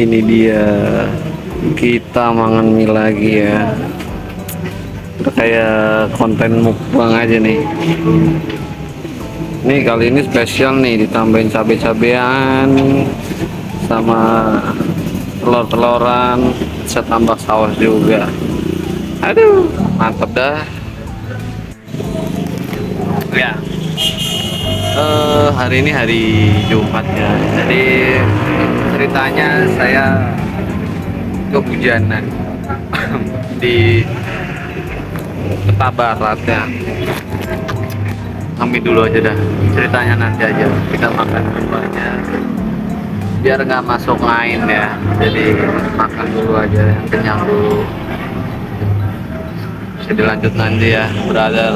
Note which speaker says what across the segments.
Speaker 1: Ini dia, kita mangan mie lagi ya. Udah kayak konten mukbang aja nih. Nih kali ini spesial nih, ditambahin cabai-cabean sama telur-teloran, bisa tambah saus juga. Aduh, mantap dah. Ya, hari ini hari Jumat ya. Jadi ceritanya saya kehujanan di Kota Barat ya. Ambil dulu aja dah, ceritanya nanti aja, kita makan dulu aja biar nggak masuk main ya. Jadi makan dulu aja yang kenyang dulu, bisa dilanjut nanti ya brother.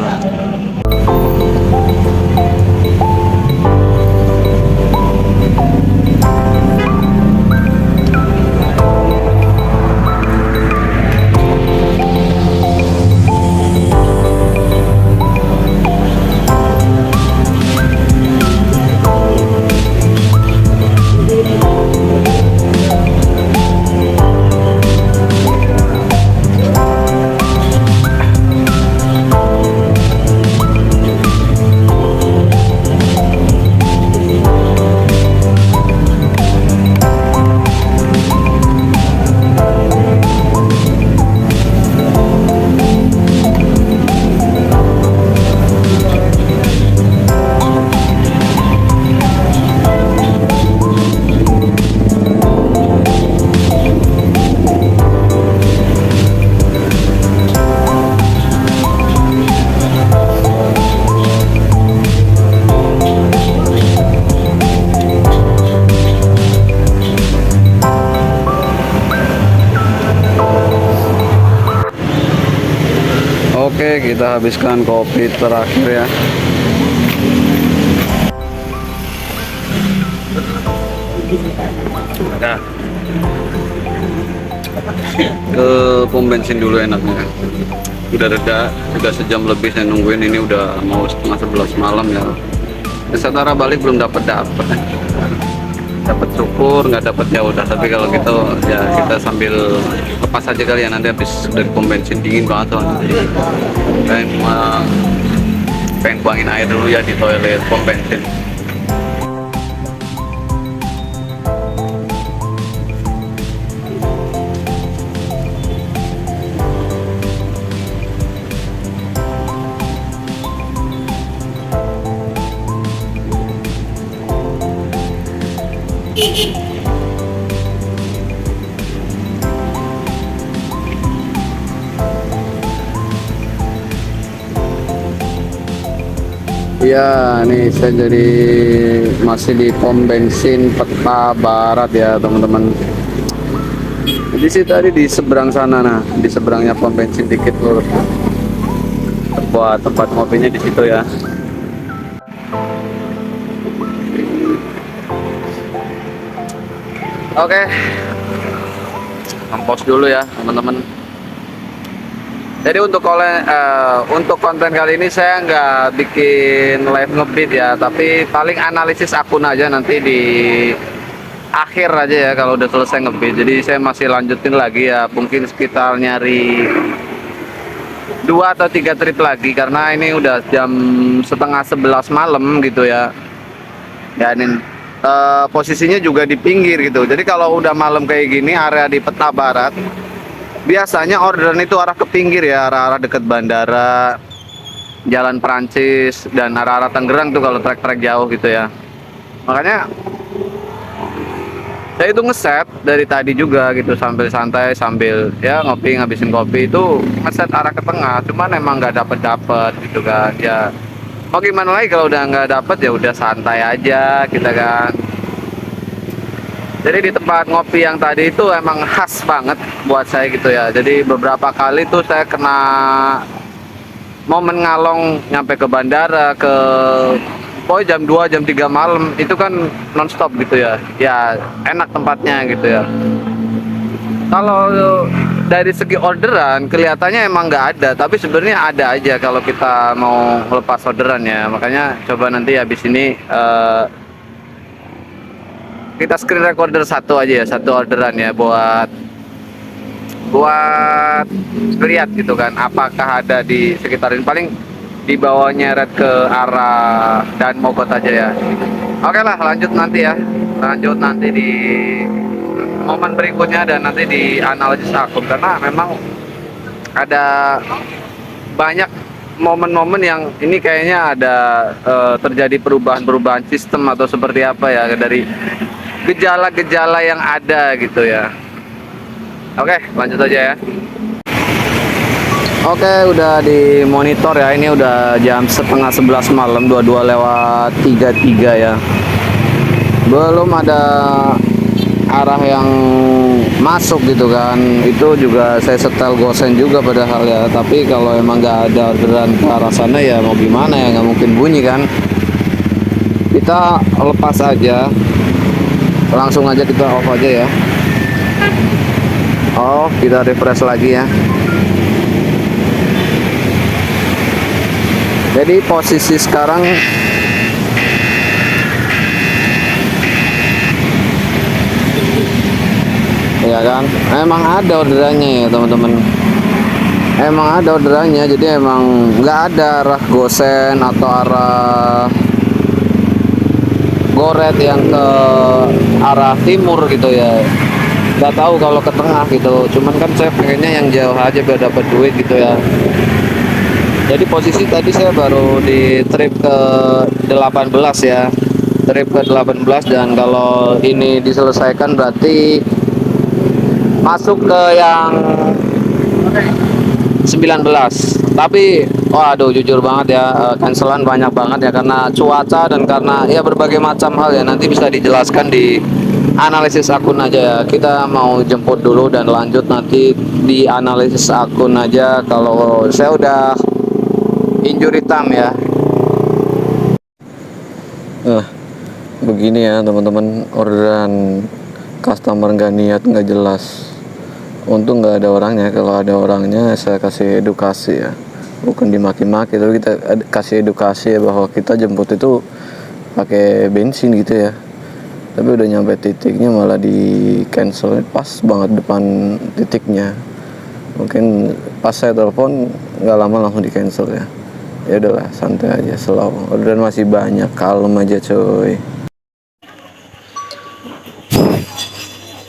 Speaker 1: Oke, kita habiskan kopi terakhir ya. Nah, ke pom bensin dulu enaknya. Udah reda, udah sejam lebih saya nungguin, ini udah mau setengah 11 malam ya. Setara balik belum dapat syukur, nggak dapat ya udah. Tapi kalau gitu ya kita sambil lepas aja kali ya, nanti habis dari pom bensin dingin banget soalnya. Jadi pengen buangin air dulu ya di toilet pom bensin. Ya, nih saya jadi masih di pom bensin Peta Barat ya teman-teman. Jadi sih tadi di seberang sana, nah di seberangnya pom bensin dikit loh. Buat tempat ngopinya di situ ya. Oke, ngempos dulu ya teman-teman. Jadi untuk konten kali ini saya nggak bikin live ngebeat ya, tapi paling analisis akun aja nanti di akhir aja ya kalau udah selesai ngebeat. Jadi saya masih lanjutin lagi ya, mungkin sekitar nyari 2 atau 3 trip lagi karena ini udah jam setengah 11 malam gitu ya. Ya ini posisinya juga di pinggir gitu. Jadi kalau udah malam kayak gini, area di Peta Barat biasanya orderan itu arah ke pinggir ya, arah-arah deket bandara, Jalan Perancis, dan arah-arah Tangerang tuh kalau trek-trek jauh gitu ya. Makanya saya itu ngeset dari tadi juga gitu, sambil santai, sambil ya ngopi, ngabisin kopi itu ngeset arah ke tengah. Cuman emang nggak dapet gitu kan ya. Mau gimana lagi kalau udah nggak dapet ya udah santai aja kita kan. Jadi di tempat ngopi yang tadi itu emang khas banget buat saya gitu ya. Jadi beberapa kali tuh saya kena momen ngalong nyampe ke bandara, ke pokoknya jam 2, jam 3 malam itu kan nonstop gitu ya. Ya enak tempatnya gitu ya. Kalau dari segi orderan kelihatannya emang nggak ada, tapi sebenarnya ada aja kalau kita mau lepas orderan ya. Makanya coba nanti habis ini kita screen recorder satu aja ya, satu orderan ya, buat buat lihat gitu kan apakah ada di sekitarin, paling di bawahnya red ke arah dan Mogot aja ya. Oke lah, lanjut nanti ya, lanjut nanti di momen berikutnya dan nanti di analisis akun, karena memang ada banyak momen-momen yang ini kayaknya ada terjadi perubahan-perubahan sistem atau seperti apa ya, dari gejala-gejala yang ada gitu ya. Oke, lanjut aja ya. Oke, udah di monitor ya. Ini udah jam setengah 11 malam, 22 lewat 33 ya. Belum ada arah yang masuk gitu kan. Itu juga saya setel gosen juga padahal ya. Tapi kalau emang nggak ada orderan ke arah sana ya mau gimana ya, nggak mungkin bunyi kan. Kita lepas aja, langsung aja kita off aja ya. Oh, kita refresh lagi ya. Jadi posisi sekarang ya kan, emang ada orderannya ya teman-teman. Emang ada orderannya, jadi emang nggak ada arah gosen atau arah goret yang ke arah timur gitu ya. Nggak tahu kalau ke tengah gitu, cuman kan saya pengennya yang jauh aja biar dapat duit gitu ya. Jadi posisi tadi saya baru di trip ke 18 ya, trip ke 18, dan kalau ini diselesaikan berarti masuk ke yang 19. Tapi waduh, jujur banget ya, cancelan banyak banget ya, karena cuaca dan karena ya berbagai macam hal ya. Nanti bisa dijelaskan di analisis akun aja ya. Kita mau jemput dulu dan lanjut nanti di analisis akun aja. Kalau saya udah injury time ya. Begini ya teman-teman, orderan customer nggak niat, nggak jelas. Untung nggak ada orangnya. Kalau ada orangnya saya kasih edukasi ya, bukan dimaki-maki, tapi kita kasih edukasi ya, bahwa kita jemput itu pakai bensin gitu ya. Tapi udah nyampe titiknya malah di cancel pas banget depan titiknya. Mungkin pas saya telepon nggak lama langsung di cancel ya. Ya udahlah, santai aja, slow. Orderan masih banyak, kalem aja coy.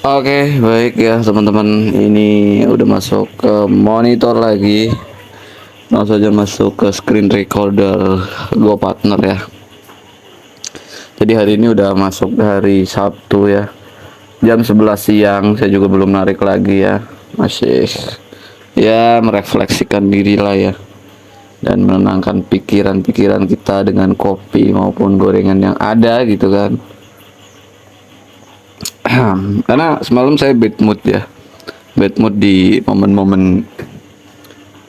Speaker 1: Oke, baik ya teman-teman, ini udah masuk ke monitor lagi. Langsung saja masuk ke screen recorder Go Partner ya. Jadi hari ini udah masuk hari Sabtu ya, jam 11 siang. Saya juga belum narik lagi ya, masih ya merefleksikan diri lah ya, dan menenangkan pikiran-pikiran kita dengan kopi maupun gorengan yang ada gitu kan. Karena semalam saya bad mood ya, bad mood di momen-momen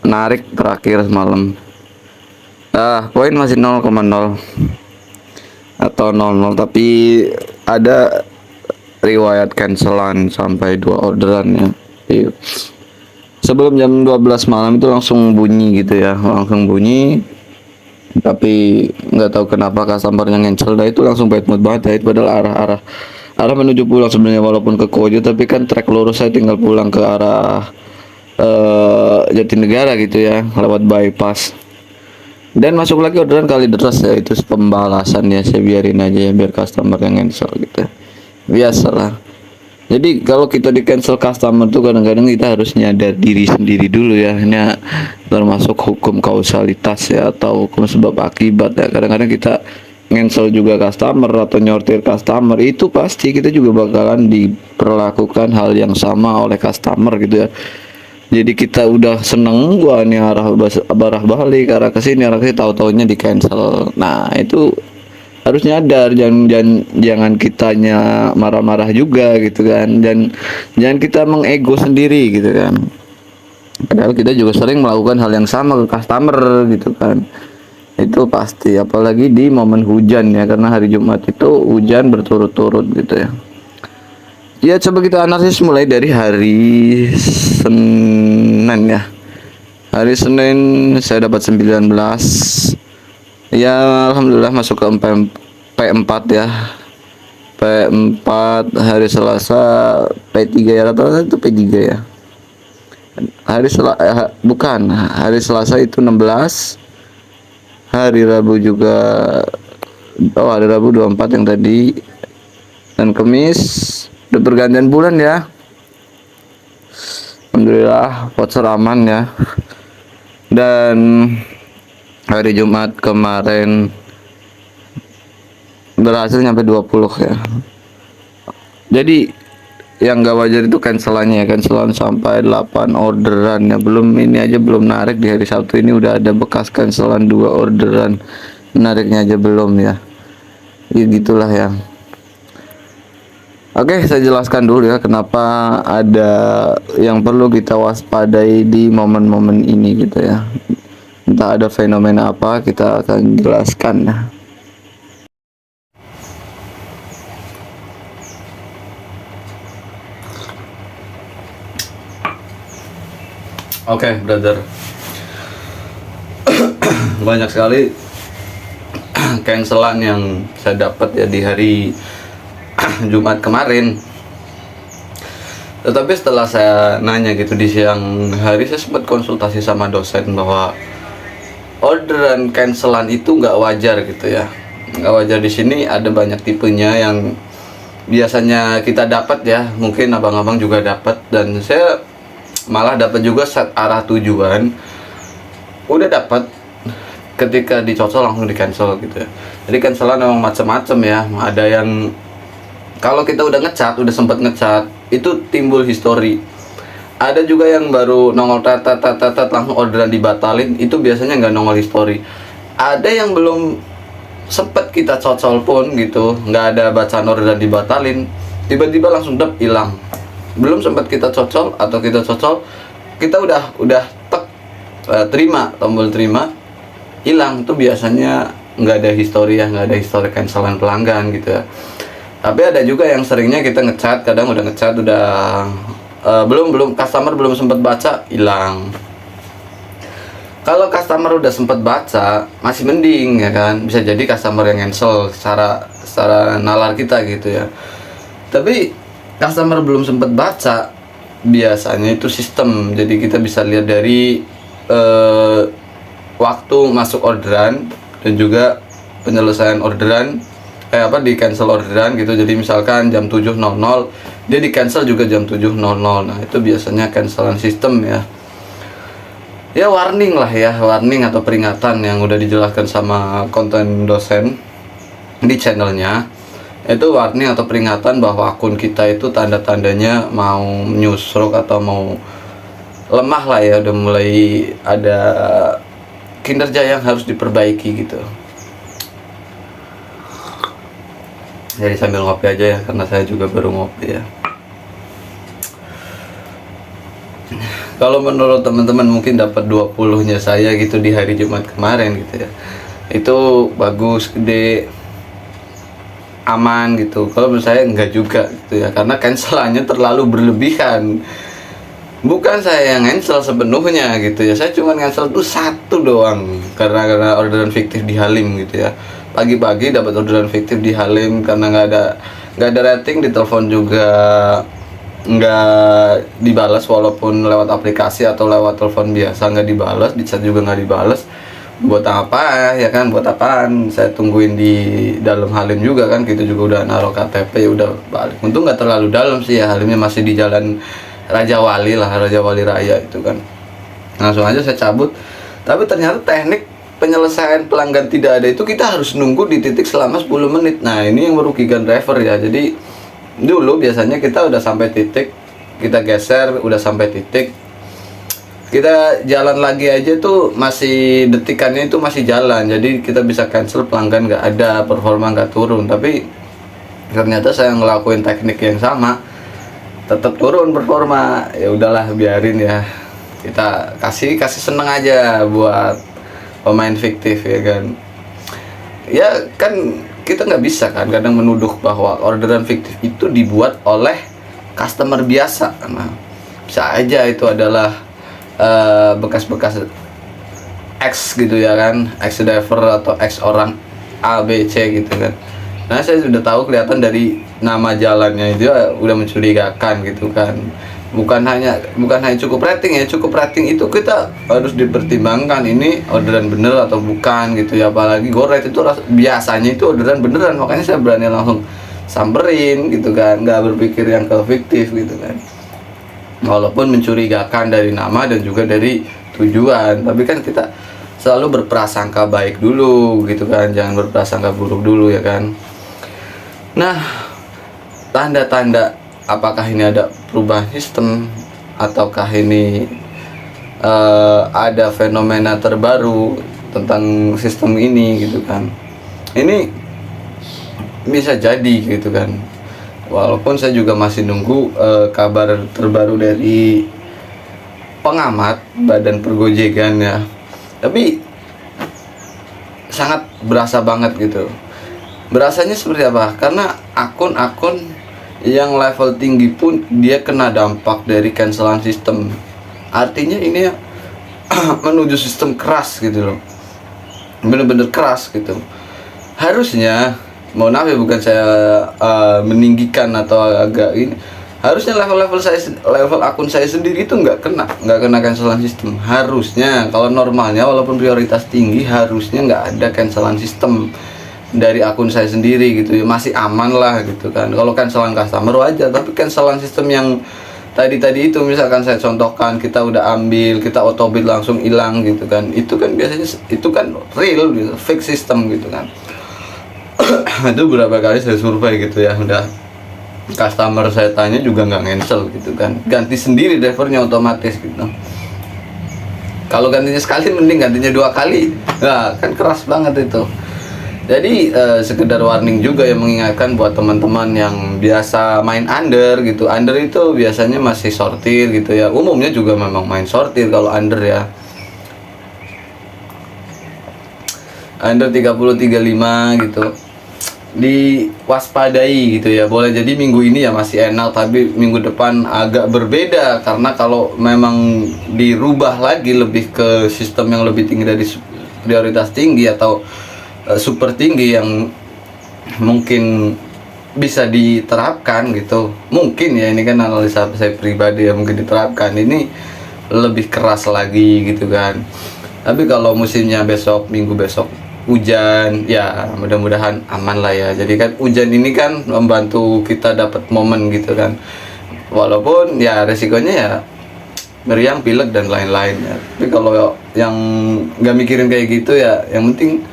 Speaker 1: menarik terakhir semalam. Poin masih 0,0 atau 00, tapi ada riwayat cancelan sampai 2 orderan ya. Jadi, sebelum jam 12 malam itu langsung bunyi gitu ya, langsung bunyi. Tapi nggak tahu kenapa customer yang cancel, nah itu langsung bad mood banget ya. Itu padahal arah menuju pulang sebenarnya, walaupun ke Kojo, tapi kan trek lurus, saya tinggal pulang ke arah Jatinegara gitu ya, lewat bypass. Dan masuk lagi orderan kali deras ya, itu pembalasan ya, saya biarin aja ya, biar customer yang cancel gitu. Biasalah. Jadi kalau kita di cancel customer tuh kadang-kadang kita harus nyadar diri sendiri dulu ya. Ini termasuk hukum kausalitas ya, atau hukum sebab akibat ya. Kadang-kadang kita cancel juga customer atau nyortir customer, itu pasti kita juga bakalan diperlakukan hal yang sama oleh customer gitu ya. Jadi kita udah seneng, gua nih arah balik arah ke sini, arah ke sini, tahu-taunya di cancel. Nah itu harus nyadar, jangan kitanya marah-marah juga gitu kan, dan jangan kita mengego sendiri gitu kan. Padahal kita juga sering melakukan hal yang sama ke customer gitu kan. Itu pasti, apalagi di momen hujan ya, karena hari Jumat itu hujan berturut-turut gitu ya. Ya coba kita analisis mulai dari hari Senin ya. Hari Senin saya dapat 19. Ya alhamdulillah masuk ke P4 ya.
Speaker 2: P4 hari Selasa, P3 ya, rata-rata itu P3 ya. Bukan, hari Selasa itu 16, hari Rabu juga, oh hari Rabu 24 yang tadi, dan Kamis udah pergantian bulan ya. Alhamdulillah voucher aman ya. Dan hari Jumat kemarin berhasil nyampe 20 ya. Jadi yang gak wajar itu cancelannya ya, cancelan sampai 8 orderan ya. Belum ini aja belum narik, di hari Sabtu ini udah ada bekas cancelan 2 orderan, nariknya aja belum ya. Ya gitulah ya. Oke, saya jelaskan dulu ya kenapa ada yang perlu kita waspadai di momen-momen ini gitu ya. Entah ada fenomena apa, kita akan jelaskan. Oke, brother. Banyak sekali cancelan yang saya dapat ya di hari Jumat kemarin. Tetapi setelah saya nanya gitu di siang hari, saya sempat konsultasi sama dosen bahwa orderan cancelan itu nggak wajar gitu ya. Nggak wajar di sini ada banyak tipenya yang biasanya kita dapat ya, mungkin abang-abang juga dapat, dan saya malah dapat juga saat arah tujuan udah dapat, ketika dicocol langsung di cancel gitu ya. Jadi cancelan memang macam-macam ya. Ada yang kalau kita udah ngecat, udah sempat ngecat, itu timbul history. Ada juga yang baru nongol tat langsung orderan dibatalin, itu biasanya nggak nongol history. Ada yang belum sempet kita cocol pun gitu, nggak ada bacaan orderan dibatalin, tiba-tiba langsung hilang. Belum sempat kita cocol atau kita cocol, kita udah tek, terima, tombol terima, hilang. Itu biasanya nggak ada history ya, nggak ada history cancelan pelanggan gitu ya. Tapi ada juga yang seringnya kita ngecat, kadang udah ngecat udah belum customer belum sempat baca, hilang. Kalau customer udah sempat baca masih mending ya kan, bisa jadi customer yang cancel secara nalar kita gitu ya. Tapi customer belum sempat baca, biasanya itu sistem. Jadi kita bisa lihat dari waktu masuk orderan dan juga penyelesaian orderan, di cancel orderan gitu. Jadi misalkan jam 7.00 dia di cancel juga jam 7.00. Nah itu biasanya cancelan sistem ya. Ya warning lah ya, warning atau peringatan yang udah dijelaskan sama konten dosen di channelnya. Itu warning atau peringatan bahwa akun kita itu tanda-tandanya mau nyusruk atau mau lemah lah ya, udah mulai ada kinerja yang harus diperbaiki gitu. Jadi sambil ngopi aja ya, karena saya juga baru ngopi ya. Kalau menurut teman-teman mungkin dapat 20-nya saya gitu di hari Jumat kemarin gitu ya, itu bagus, gede, aman gitu. Kalau menurut saya enggak juga gitu ya, karena cancelannya terlalu berlebihan. Bukan saya yang cancel sepenuhnya gitu ya, saya cuma cancel tuh satu doang karena orderan fiktif di Halim gitu ya. Pagi-pagi dapat orderan fiktif di Halim karena nggak ada rating, ditelepon juga nggak dibalas, walaupun lewat aplikasi atau lewat telepon biasa nggak dibalas, di chat juga nggak dibalas. Buat apa ya kan, buat apaan saya tungguin di dalam Halim juga kan, kita juga udah naruh KTP ya udah balik. Untung nggak terlalu dalam sih ya, Halimnya masih di jalan Raja Wali lah, Raja Wali Raya itu kan. Langsung aja saya cabut. Tapi ternyata teknik penyelesaian pelanggan tidak ada itu kita harus nunggu di titik selama 10 menit. Nah ini yang merugikan driver ya. Jadi dulu biasanya kita udah sampai titik, kita geser udah sampai titik, kita jalan lagi aja tuh masih detikannya itu masih jalan. Jadi kita bisa cancel, pelanggan nggak ada, performa nggak turun. Tapi ternyata saya ngelakuin teknik yang sama, tetap turun performa. Ya udahlah biarin ya, kita kasih seneng aja buat pemain fiktif ya kan. Ya kan kita nggak bisa kan kadang menuduh bahwa orderan fiktif itu dibuat oleh customer biasa. Nah, bisa aja itu adalah bekas-bekas X gitu ya kan, X driver atau X orang A B C gitu kan. Nah saya sudah tahu kelihatan dari nama jalannya itu ya udah mencurigakan gitu kan. Bukan hanya cukup rating ya, cukup rating itu kita harus dipertimbangkan ini orderan bener atau bukan gitu ya. Apalagi Gorite itu biasanya itu orderan beneran, makanya saya berani langsung samperin gitu kan, nggak berpikir yang ke fiktif gitu kan. Walaupun mencurigakan dari nama dan juga dari tujuan, tapi kan kita selalu berprasangka baik dulu gitu kan, jangan berprasangka buruk dulu ya kan. Nah, tanda-tanda apakah ini ada perubahan sistem ataukah ini ada fenomena terbaru tentang sistem ini gitu kan. Ini bisa jadi gitu kan. Walaupun saya juga masih nunggu kabar terbaru dari pengamat Badan Pergojekan ya. Tapi sangat berasa banget gitu. Berasanya seperti apa? Karena akun-akun yang level tinggi pun dia kena dampak dari cancelan sistem. Artinya ini menuju sistem keras gitu loh. Bener-bener keras gitu. Harusnya, mohon maaf ya, bukan saya meninggikan atau agak ini, harusnya level akun saya sendiri itu nggak kena cancelan sistem. Harusnya kalau normalnya walaupun prioritas tinggi harusnya nggak ada cancelan sistem dari akun saya sendiri gitu ya, masih aman lah gitu kan. Kalau cancelan customer aja, tapi cancelan sistem yang tadi itu misalkan saya contohkan, kita udah ambil, kita autobid langsung hilang gitu kan, itu kan biasanya itu kan real gitu, fake system gitu kan. Itu berapa kali saya survei gitu ya, udah customer saya tanya juga nggak cancel gitu kan, ganti sendiri drivernya otomatis gitu. Kalau gantinya sekali mending gantinya 2 kali, nah kan keras banget itu. Jadi sekedar warning juga yang mengingatkan buat teman-teman yang biasa main under gitu. Under itu biasanya masih sortir gitu ya, umumnya juga memang main sortir kalau under ya. Under 30-35 gitu diwaspadai gitu ya. Boleh jadi minggu ini ya masih enak, tapi minggu depan agak berbeda, karena kalau memang dirubah lagi lebih ke sistem yang lebih tinggi dari prioritas tinggi atau super tinggi yang mungkin bisa diterapkan gitu, mungkin ya, ini kan analisa saya pribadi ya, mungkin diterapkan ini lebih keras lagi gitu kan. Tapi kalau musimnya besok, minggu besok hujan ya, mudah-mudahan aman lah ya. Jadi kan hujan ini kan membantu kita dapat momen gitu kan, walaupun ya resikonya ya meriang, pilek dan lain-lain ya. Tapi kalau yang nggak mikirin kayak gitu ya, yang penting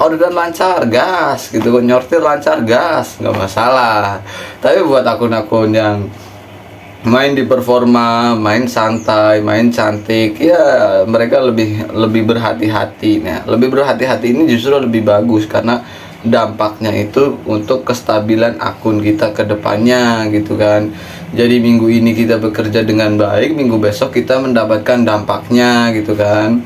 Speaker 2: orderan lancar, gas gitu, nyortir lancar, gas, nggak masalah. Tapi buat akun-akun yang main di performa, main santai, main cantik, ya mereka lebih berhati-hati. Nah, lebih berhati-hati ini justru lebih bagus, karena dampaknya itu untuk kestabilan akun kita ke depannya gitu kan. Jadi minggu ini kita bekerja dengan baik, minggu besok kita mendapatkan dampaknya gitu kan.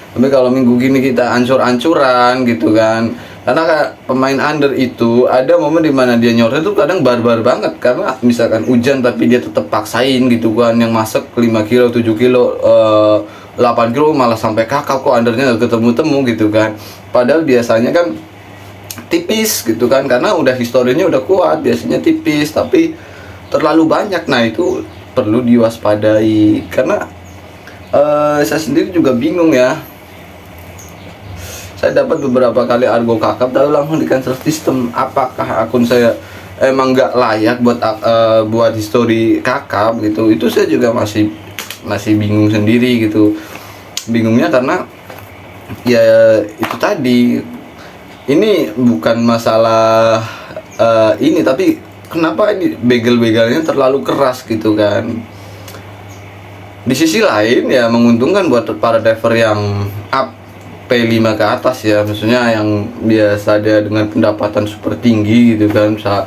Speaker 2: Tapi kalau minggu gini kita ancur-ancuran gitu kan, karena kayak pemain under itu ada momen dimana dia nyortir tuh kadang barbar banget, karena misalkan hujan tapi dia tetap paksain gitu kan, yang masuk 5 kilo, 7 kilo, 8 kilo malah sampai kakak, kok undernya gak ketemu-temu gitu kan. Padahal biasanya kan tipis gitu kan, karena udah historinya udah kuat, biasanya tipis tapi terlalu banyak. Nah itu perlu diwaspadai, karena saya sendiri juga bingung ya. Saya dapat beberapa kali argo kakap lalu langsung di cancel sistem. Apakah akun saya emang nggak layak buat history kakap gitu? Itu saya juga masih bingung sendiri gitu. Bingungnya karena ya itu tadi, ini bukan masalah ini, tapi kenapa ini begel-begelnya terlalu keras gitu kan. Di sisi lain ya menguntungkan buat para driver yang up P5 ke atas ya, maksudnya yang biasa dia dengan pendapatan super tinggi gitu kan, bisa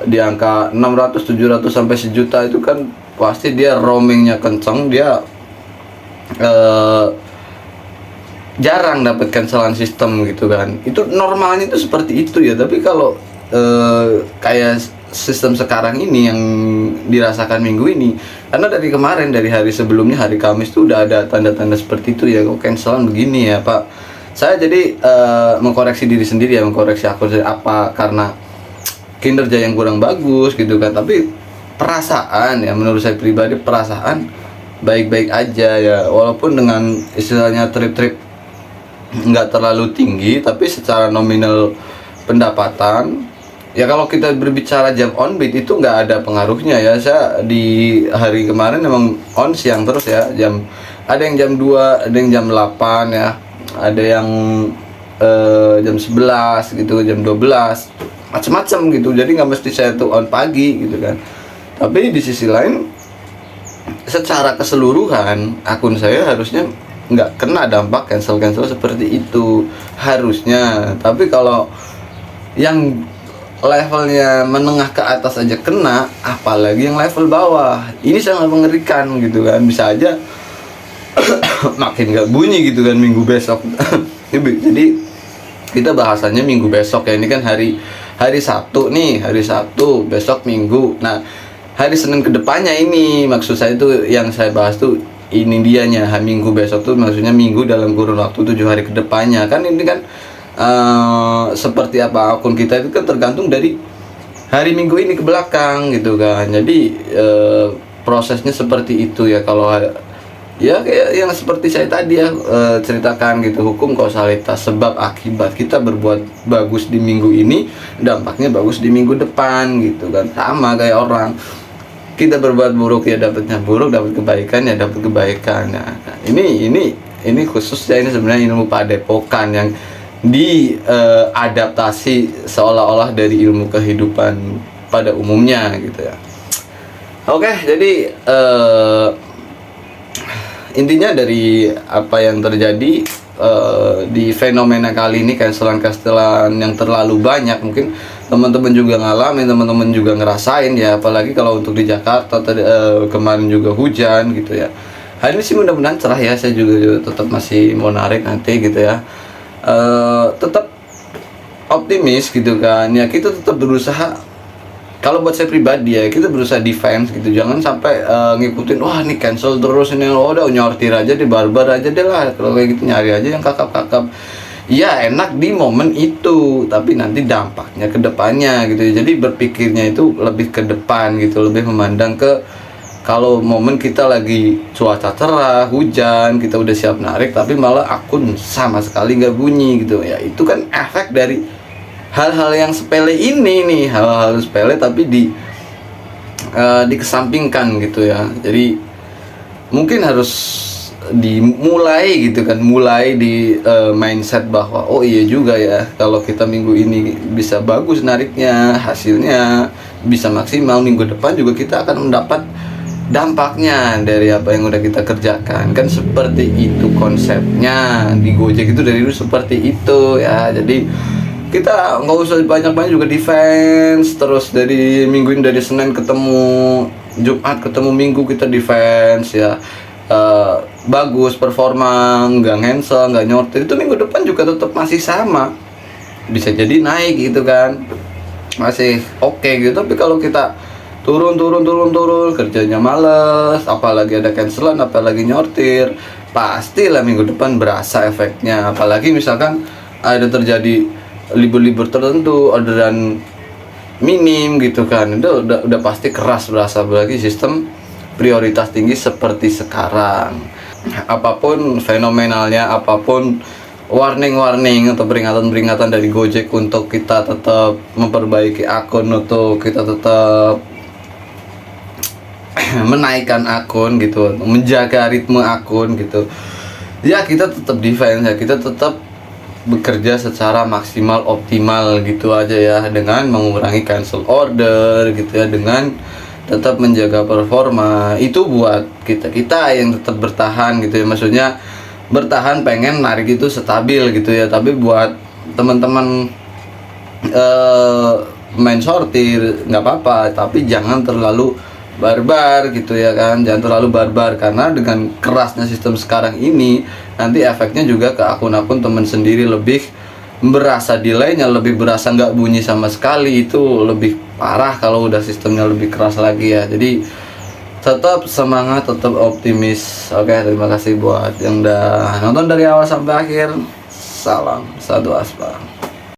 Speaker 2: di angka 600, 700 sampai 1 juta, itu kan pasti dia roamingnya kenceng, dia jarang dapat cancelan sistem gitu kan. Itu normalnya itu seperti itu ya. Tapi kalau kayak sistem sekarang ini yang dirasakan minggu ini, karena dari kemarin, dari hari sebelumnya, hari Kamis tuh udah ada tanda-tanda seperti itu ya, kok cancelan begini ya Pak. Saya jadi mengkoreksi diri sendiri ya, mengkoreksi aku, apa karena kinerja yang kurang bagus gitu kan, tapi perasaan ya, menurut saya pribadi perasaan baik-baik aja ya, walaupun dengan istilahnya trip-trip nggak terlalu tinggi, tapi secara nominal pendapatan ya, kalau kita berbicara jam on beat itu nggak ada pengaruhnya ya. Saya di hari kemarin emang on siang terus ya, ada yang jam 2, ada yang jam 8 ya, ada yang jam 11 gitu, jam 12, macam-macam gitu. Jadi nggak mesti saya tuh on pagi gitu kan. Tapi di sisi lain, secara keseluruhan akun saya harusnya nggak kena dampak cancel seperti itu harusnya. Tapi kalau yang levelnya menengah ke atas aja kena, apalagi yang level bawah, ini sangat mengerikan gitu kan. Bisa aja makin nggak bunyi gitu kan minggu besok. Jadi kita bahasannya minggu besok ya, ini kan hari Sabtu nih, hari Sabtu, besok Minggu. Nah, hari Senin kedepannya ini maksud saya tuh, yang saya bahas tuh ini dianya, minggu besok tuh maksudnya minggu dalam kurun waktu 7 hari kedepannya. Kan ini kan seperti apa akun kita itu kan tergantung dari hari Minggu ini ke belakang gitu kan. Jadi prosesnya seperti itu ya. Kalau ya kayak yang seperti saya tadi ya ceritakan gitu, hukum kausalitas, sebab akibat. Kita berbuat bagus di minggu ini, dampaknya bagus di minggu depan gitu kan. Sama kayak orang, kita berbuat buruk ya dapatnya buruk, dapat kebaikan ya dapat kebaikan. Nah, ini khususnya ini sebenarnya ilmu padepokan yang diadaptasi seolah-olah dari ilmu kehidupan pada umumnya gitu ya. Oke, jadi intinya dari apa yang terjadi di fenomena kali ini, cancelan yang terlalu banyak, mungkin teman-teman juga ngalamin, teman-teman juga ngerasain ya, apalagi kalau untuk di Jakarta tadi kemarin juga hujan gitu ya. Hari ini sih mudah-mudahan cerah ya, saya juga tetap masih mau narik nanti gitu ya. Tetap optimis gitu kan ya, kita tetap berusaha. Kalau buat saya pribadi ya, kita berusaha defense gitu, jangan sampai ngikutin wah ini cancel terus ini, udah nyortir aja deh, barbar aja deh lah, kalau kayak gitu nyari aja yang kakap-kakap. Iya enak di momen itu, tapi nanti dampaknya ke depannya gitu. Jadi berpikirnya itu lebih ke depan gitu, lebih memandang ke kalau momen kita lagi cuaca cerah, hujan, kita udah siap narik tapi malah akun sama sekali nggak bunyi gitu ya. Itu kan efek dari hal-hal yang sepele ini nih, hal-hal sepele tapi dikesampingkan gitu ya. Jadi mungkin harus dimulai gitu kan, mulai di mindset bahwa oh iya juga ya, kalau kita minggu ini bisa bagus nariknya, hasilnya bisa maksimal, minggu depan juga kita akan mendapat dampaknya dari apa yang udah kita kerjakan. Kan seperti itu konsepnya di Gojek itu, dari dulu seperti itu ya. Jadi kita nggak usah banyak-banyak juga defense terus, dari minggu ini, dari Senin ketemu Jumat ketemu Minggu kita defense ya, bagus performa, nggak cancel, nggak nyortir, itu minggu depan juga tetap masih sama, bisa jadi naik gitu kan, masih oke gitu. Tapi kalau kita turun kerjanya males, apalagi ada cancelan, apalagi nyortir, pastilah minggu depan berasa efeknya. Apalagi misalkan ada terjadi libur-libur tertentu, orderan minim gitu kan, itu udah pasti keras berasa, apalagi sistem prioritas tinggi seperti sekarang. Apapun fenomenalnya, apapun warning atau peringatan dari Gojek untuk kita tetap memperbaiki akun, untuk kita tetap menaikkan akun gitu, menjaga ritme akun gitu ya, kita tetap defense ya, kita tetap bekerja secara maksimal optimal gitu aja ya, dengan mengurangi cancel order gitu ya, dengan tetap menjaga performa. Itu buat kita yang tetap bertahan gitu ya, maksudnya bertahan pengen narik itu stabil gitu ya. Tapi buat teman-teman main sortir nggak apa-apa, tapi jangan terlalu barbar gitu ya kan, jangan terlalu barbar, karena dengan kerasnya sistem sekarang ini nanti efeknya juga ke akun-akun temen sendiri, lebih berasa delaynya, lebih berasa nggak bunyi sama sekali, itu lebih parah kalau udah sistemnya lebih keras lagi ya. Jadi tetap semangat, tetap optimis. Oke, terima kasih buat yang udah nonton dari awal sampai akhir. Salam satu aspal.